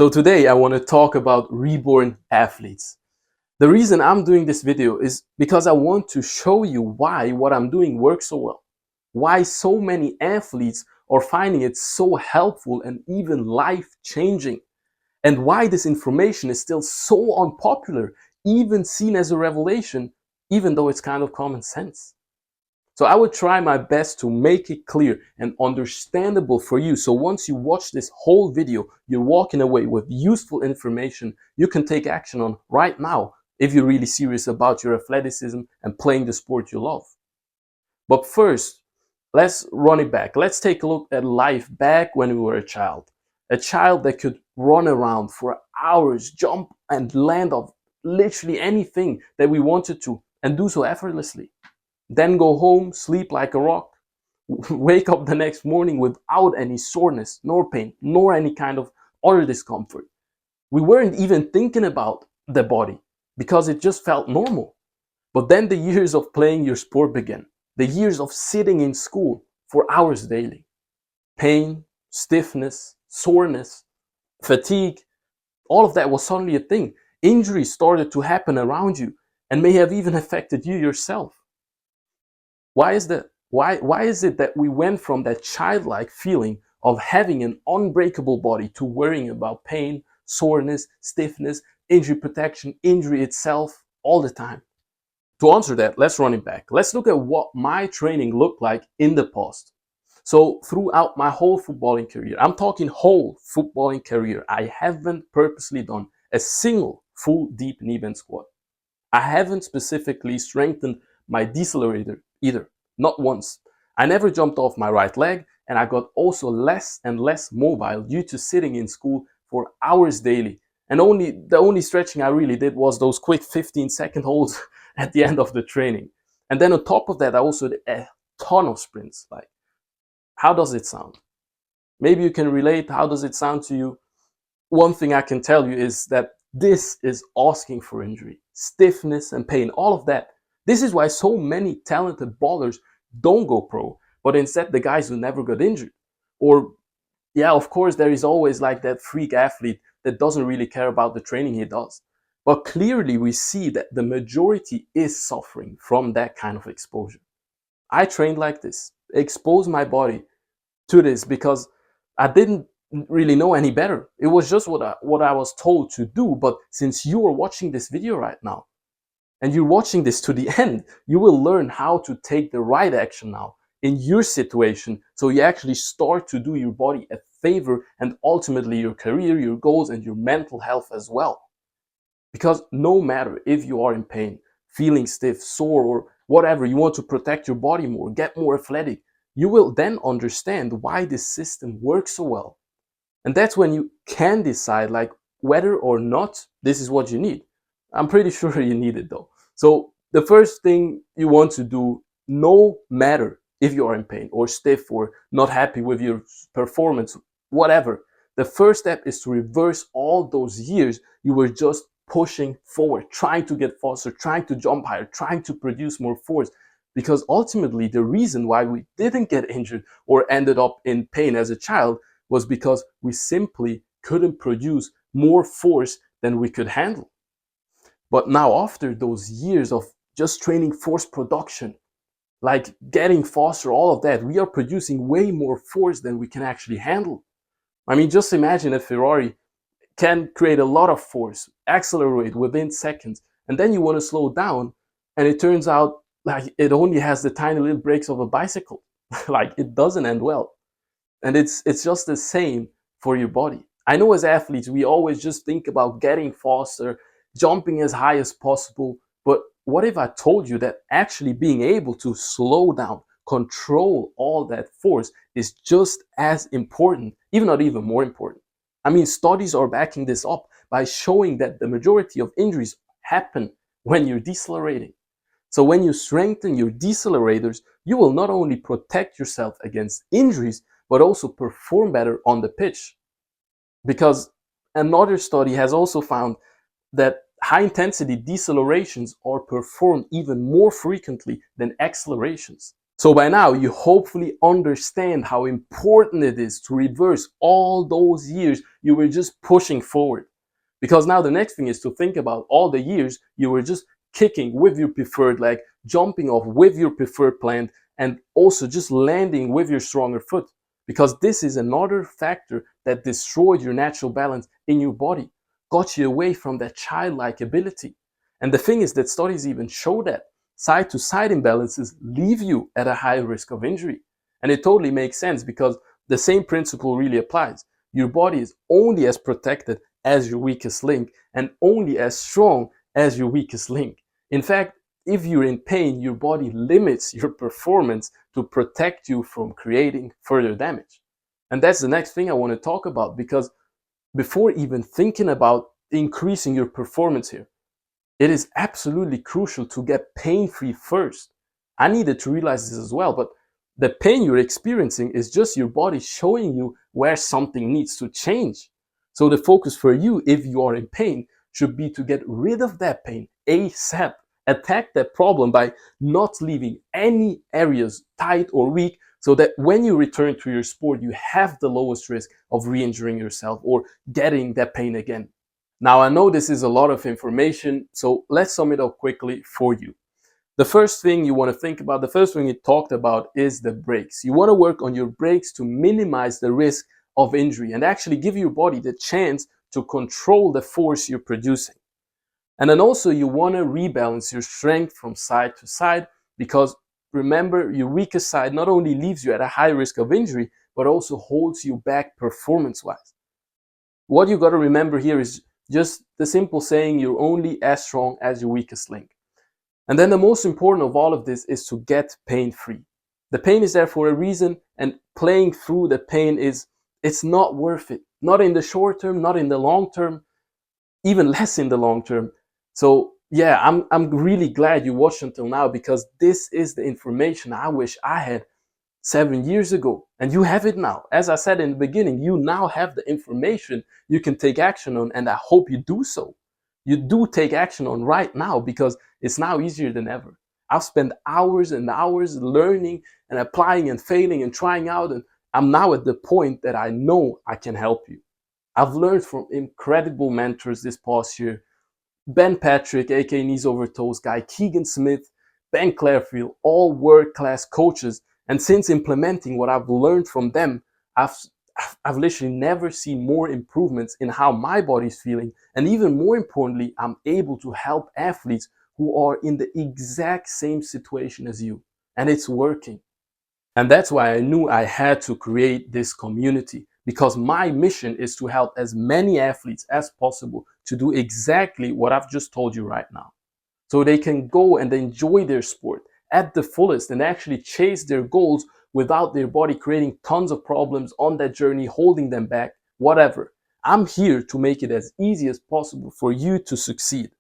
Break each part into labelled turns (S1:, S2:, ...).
S1: So today I want to talk about reborn athletes. The reason I'm doing this video is because I want to show you why what I'm doing works so well. Why so many athletes are finding it so helpful and even life-changing. And why this information is still so unpopular, even seen as a revelation, even though it's kind of common sense. So I would try my best to make it clear and understandable for you. So once you watch this whole video, you're walking away with useful information you can take action on right now if you're really serious about your athleticism and playing the sport you love. But first, let's run it back. Let's take a look at life back when we were a child. A child that could run around for hours, jump and land off literally anything that we wanted to, and do so effortlessly. Then go home, sleep like a rock, wake up the next morning without any soreness, nor pain, nor any kind of other discomfort. We weren't even thinking about the body because it just felt normal. But then the years of playing your sport began, the years of sitting in school for hours daily. Pain, stiffness, soreness, fatigue, all of that was suddenly a thing. Injuries started to happen around you and may have even affected you yourself. Why is that? Why is it that we went from that childlike feeling of having an unbreakable body to worrying about pain, soreness, stiffness, injury protection, injury itself all the time? To answer that, let's run it back. Let's look at what my training looked like in the past. So throughout my whole footballing career, I'm talking whole footballing career, I haven't purposely done a single full deep knee bend squat. I haven't specifically strengthened my decelerator either, not once. I never jumped off my right leg, and I got also less and less mobile due to sitting in school for hours daily. And the only stretching I really did was those quick 15-second holds at the end of the training. And then on top of that, I also did a ton of sprints. Like, how does it sound? Maybe you can relate. How does it sound to you? One thing I can tell you is that this is asking for injury, stiffness and pain, all of that. This is why so many talented ballers don't go pro, but instead the guys who never got injured. Or, yeah, of course, there is always like that freak athlete that doesn't really care about the training he does. But clearly we see that the majority is suffering from that kind of exposure. I trained like this, exposed my body to this because I didn't really know any better. It was just what I was told to do. But since you are watching this video right now and you're watching this to the end, you will learn how to take the right action now in your situation, so you actually start to do your body a favor and ultimately your career, your goals, and your mental health as well. Because no matter if you are in pain, feeling stiff, sore, or whatever, you want to protect your body more, get more athletic, you will then understand why this system works so well. And that's when you can decide like whether or not this is what you need. I'm pretty sure you need it though. So the first thing you want to do, no matter if you are in pain or stiff or not happy with your performance, whatever, the first step is to reverse all those years you were just pushing forward, trying to get faster, trying to jump higher, trying to produce more force. Because ultimately, the reason why we didn't get injured or ended up in pain as a child was because we simply couldn't produce more force than we could handle. But now, after those years of just training force production, like getting faster, all of that, we are producing way more force than we can actually handle. I mean, just imagine a Ferrari can create a lot of force, accelerate within seconds, and then you want to slow down, and it turns out like it only has the tiny little brakes of a bicycle. Like it doesn't end well. And it's just the same for your body. I know as athletes, we always just think about getting faster, jumping as high as possible. But what if I told you that actually being able to slow down, control all that force is just as important, even not even more important? I mean, studies are backing this up by showing that the majority of injuries happen when you're decelerating. So when you strengthen your decelerators, you will not only protect yourself against injuries, but also perform better on the pitch. Because another study has also found that high intensity decelerations are performed even more frequently than accelerations. So by now, you hopefully understand how important it is to reverse all those years you were just pushing forward. Because now the next thing is to think about all the years you were just kicking with your preferred leg, jumping off with your preferred plant, and also just landing with your stronger foot. Because this is another factor that destroyed your natural balance in your body, got you away from that childlike ability. And the thing is that studies even show that side to side imbalances leave you at a high risk of injury. And it totally makes sense because the same principle really applies. Your body is only as protected as your weakest link and only as strong as your weakest link. In fact, if you're in pain, your body limits your performance to protect you from creating further damage. And that's the next thing I want to talk about, because before even thinking about increasing your performance here, it is absolutely crucial to get pain-free first. I needed to realize this as well, but the pain you're experiencing is just your body showing you where something needs to change. So the focus for you, if you are in pain, should be to get rid of that pain ASAP. Attack that problem by not leaving any areas tight or weak, so that when you return to your sport, you have the lowest risk of re-injuring yourself or getting that pain again. Now, I know this is a lot of information, so let's sum it up quickly for you. The first thing you want to think about, the first thing we talked about, is the breaks. You want to work on your breaks to minimize the risk of injury and actually give your body the chance to control the force you're producing. And then also you want to rebalance your strength from side to side, because remember, your weakest side not only leaves you at a high risk of injury, but also holds you back performance-wise. What you got to remember here is just the simple saying, you're only as strong as your weakest link. And then the most important of all of this is to get pain-free. The pain is there for a reason, and playing through the pain it's not worth it. Not in the short term, not in the long term, even less in the long term. So yeah, I'm really glad you watched until now, because this is the information I wish I had 7 years ago, and you have it now. As I said in the beginning, you now have the information you can take action on, and I hope you do so. You do take action on right now, because it's now easier than ever. I've spent hours and hours learning and applying and failing and trying out, and I'm now at the point that I know I can help you. I've learned from incredible mentors this past year: Ben Patrick, aka Knees Over Toes guy, Keegan Smith, Ben Clairfield, all world-class coaches. And since implementing what I've learned from them, I've, I've literally never seen more improvements in how my body's feeling. And even more importantly, I'm able to help athletes who are in the exact same situation as you. And it's working. And that's why I knew I had to create this community, because my mission is to help as many athletes as possible to do exactly what I've just told you right now. So they can go and enjoy their sport at the fullest and actually chase their goals without their body creating tons of problems on that journey, holding them back, whatever. I'm here to make it as easy as possible for you to succeed.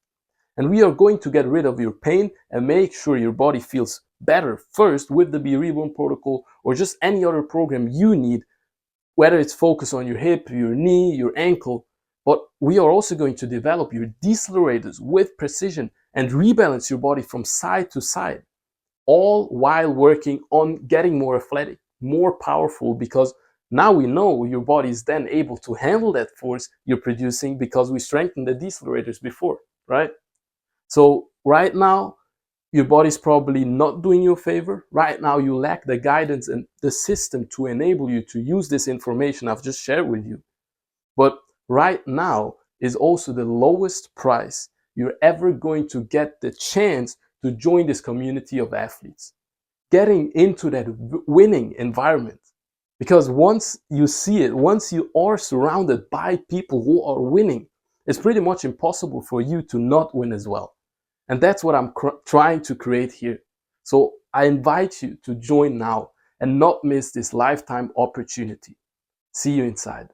S1: And we are going to get rid of your pain and make sure your body feels better first with the Be Reborn protocol, or just any other program you need, whether it's focused on your hip, your knee, your ankle. But we are also going to develop your decelerators with precision and rebalance your body from side to side, all while working on getting more athletic, more powerful, because now we know your body is then able to handle that force you're producing, because we strengthened the decelerators before, right? So right now, your body's probably not doing you a favor. Right now, you lack the guidance and the system to enable you to use this information I've just shared with you. But right now is also the lowest price you're ever going to get the chance to join this community of athletes, getting into that winning environment. Because once you see it, once you are surrounded by people who are winning, it's pretty much impossible for you to not win as well. And that's what I'm trying to create here. So I invite you to join now and not miss this lifetime opportunity. See you inside.